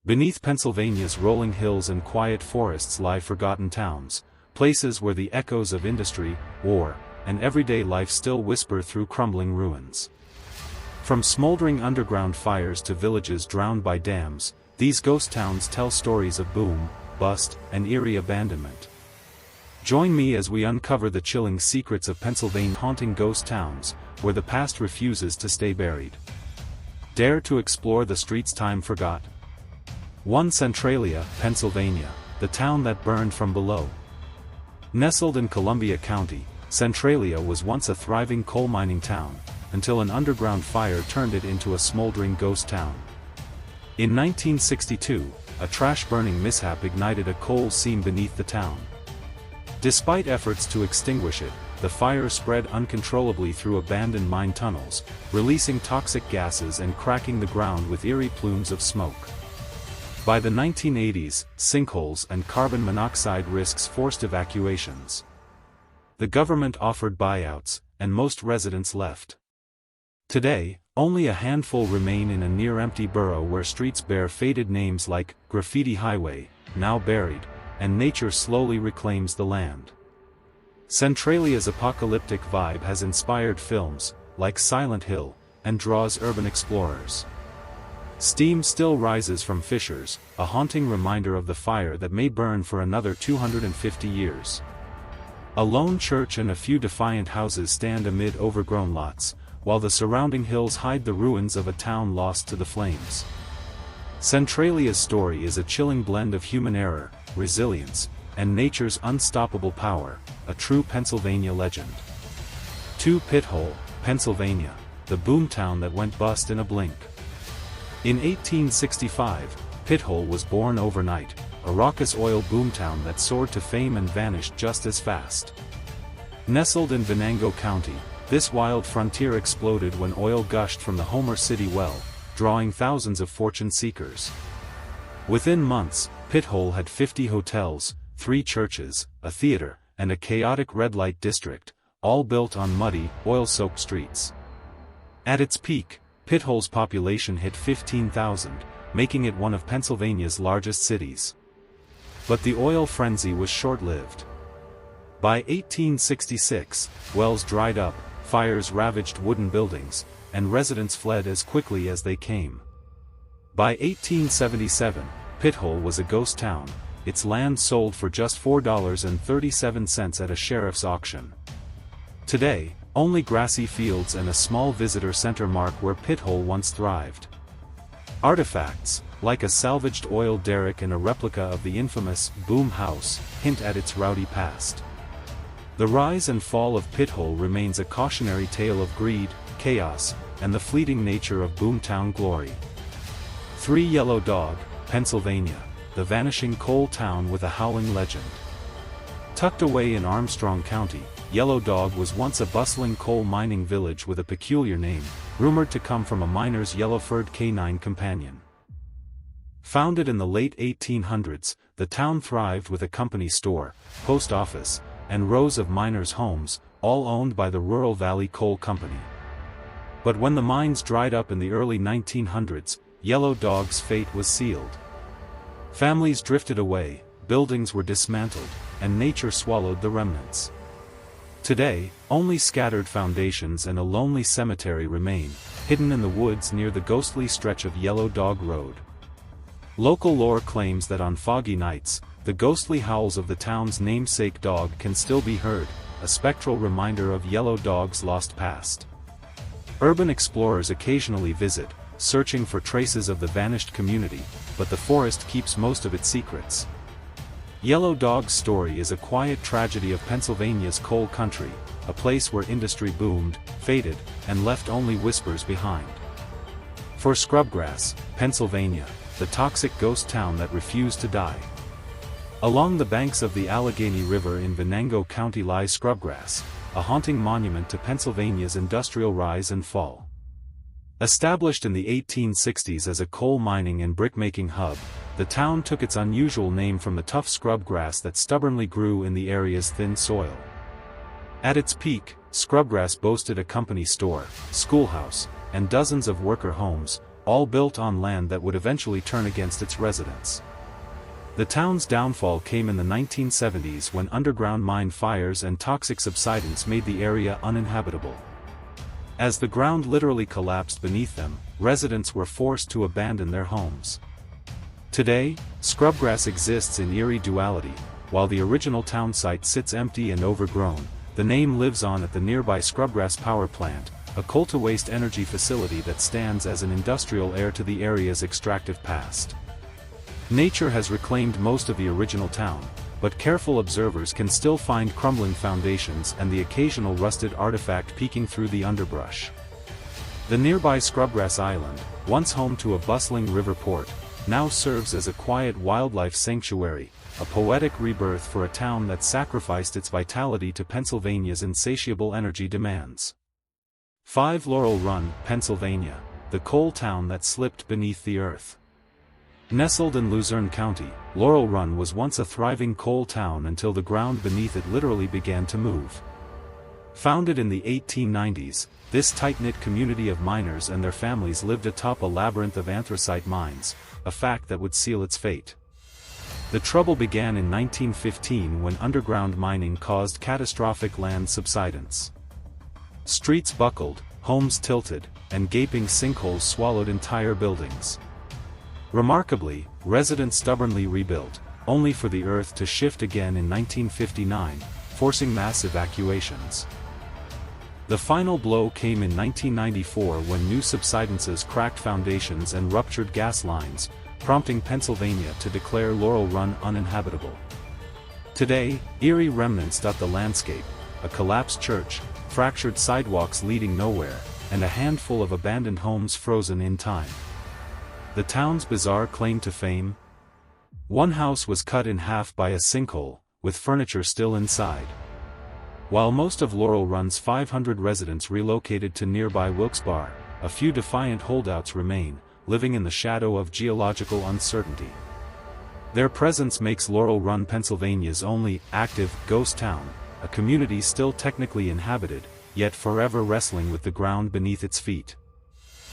Beneath Pennsylvania's rolling hills and quiet forests lie forgotten towns, places where the echoes of industry, war, and everyday life still whisper through crumbling ruins. From smoldering underground fires to villages drowned by dams, these ghost towns tell stories of boom, bust, and eerie abandonment. Join me as we uncover the chilling secrets of Pennsylvania's haunting ghost towns, where the past refuses to stay buried. Dare to explore the streets time forgot. 1. Centralia, Pennsylvania, the town that burned from below. Nestled in Columbia County, Centralia was once a thriving coal mining town, until an underground fire turned it into a smoldering ghost town. In 1962, a trash-burning mishap ignited a coal seam beneath the town. Despite efforts to extinguish it, the fire spread uncontrollably through abandoned mine tunnels, releasing toxic gases and cracking the ground with eerie plumes of smoke. By the 1980s, sinkholes and carbon monoxide risks forced evacuations. The government offered buyouts, and most residents left. Today, only a handful remain in a near-empty borough where streets bear faded names like Graffiti Highway, now buried, and nature slowly reclaims the land. Centralia's apocalyptic vibe has inspired films, like Silent Hill, and draws urban explorers. Steam still rises from fissures, a haunting reminder of the fire that may burn for another 250 years. A lone church and a few defiant houses stand amid overgrown lots, while the surrounding hills hide the ruins of a town lost to the flames. Centralia's story is a chilling blend of human error, resilience, and nature's unstoppable power, a true Pennsylvania legend. 2. Pithole, Pennsylvania, the boomtown that went bust in a blink. In 1865, Pithole was born overnight, a raucous oil boomtown that soared to fame and vanished just as fast. Nestled in Venango County, this wild frontier exploded when oil gushed from the Homer City well, drawing thousands of fortune seekers. Within months, Pithole had 50 hotels, 3 churches, a theater, and a chaotic red light district, all built on muddy, oil-soaked streets. At its peak, Pithole's population hit 15,000, making it one of Pennsylvania's largest cities. But the oil frenzy was short-lived. By 1866, wells dried up, fires ravaged wooden buildings, and residents fled as quickly as they came. By 1877, Pithole was a ghost town, its land sold for just $4.37 at a sheriff's auction. Today, only grassy fields and a small visitor center mark where Pithole once thrived. Artifacts, like a salvaged oil derrick and a replica of the infamous Boom House, hint at its rowdy past. The rise and fall of Pithole remains a cautionary tale of greed, chaos, and the fleeting nature of boomtown glory. 3. Yellow Dog, Pennsylvania, the vanishing coal town with a howling legend. Tucked away in Armstrong County, Yellow Dog was once a bustling coal mining village with a peculiar name, rumored to come from a miner's yellow-furred canine companion. Founded in the late 1800s, the town thrived with a company store, post office, and rows of miners' homes, all owned by the Rural Valley Coal Company. But when the mines dried up in the early 1900s, Yellow Dog's fate was sealed. Families drifted away, buildings were dismantled, and nature swallowed the remnants. Today, only scattered foundations and a lonely cemetery remain, hidden in the woods near the ghostly stretch of Yellow Dog Road. Local lore claims that on foggy nights, the ghostly howls of the town's namesake dog can still be heard, a spectral reminder of Yellow Dog's lost past. Urban explorers occasionally visit, searching for traces of the vanished community, but the forest keeps most of its secrets. Yellow Dog's story is a quiet tragedy of Pennsylvania's coal country, a place where industry boomed, faded, and left only whispers behind. For Scrubgrass, Pennsylvania, the toxic ghost town that refused to die. Along the banks of the Allegheny River in Venango County lies Scrubgrass, a haunting monument to Pennsylvania's industrial rise and fall. Established in the 1860s as a coal mining and brickmaking hub, the town took its unusual name from the tough scrubgrass that stubbornly grew in the area's thin soil. At its peak, Scrubgrass boasted a company store, schoolhouse, and dozens of worker homes, all built on land that would eventually turn against its residents. The town's downfall came in the 1970s when underground mine fires and toxic subsidence made the area uninhabitable. As the ground literally collapsed beneath them, residents were forced to abandon their homes. Today, scrubgrass exists in eerie duality. While the original town site sits empty and overgrown, the name lives on at the nearby Scrubgrass Power Plant, a coal-to-waste energy facility that stands as an industrial heir to the area's extractive past. Nature has reclaimed most of the original town, but careful observers can still find crumbling foundations and the occasional rusted artifact peeking through the underbrush. The nearby Scrubgrass Island, once home to a bustling river port, now serves as a quiet wildlife sanctuary, a poetic rebirth for a town that sacrificed its vitality to Pennsylvania's insatiable energy demands. 5 Laurel Run, Pennsylvania, the coal town that slipped beneath the earth. Nestled in Luzerne County, Laurel Run was once a thriving coal town until the ground beneath it literally began to move. Founded in the 1890s, this tight-knit community of miners and their families lived atop a labyrinth of anthracite mines, a fact that would seal its fate. The trouble began in 1915 when underground mining caused catastrophic land subsidence. Streets buckled, homes tilted, and gaping sinkholes swallowed entire buildings. Remarkably, residents stubbornly rebuilt, only for the earth to shift again in 1959, forcing mass evacuations. The final blow came in 1994 when new subsidences cracked foundations and ruptured gas lines, prompting Pennsylvania to declare Laurel Run uninhabitable. Today, eerie remnants dot the landscape: a collapsed church, fractured sidewalks leading nowhere, and a handful of abandoned homes frozen in time. The town's bizarre claim to fame? One house was cut in half by a sinkhole, with furniture still inside. While most of Laurel Run's 500 residents relocated to nearby Wilkes-Barre, a few defiant holdouts remain, living in the shadow of geological uncertainty. Their presence makes Laurel Run Pennsylvania's only active ghost town, a community still technically inhabited, yet forever wrestling with the ground beneath its feet.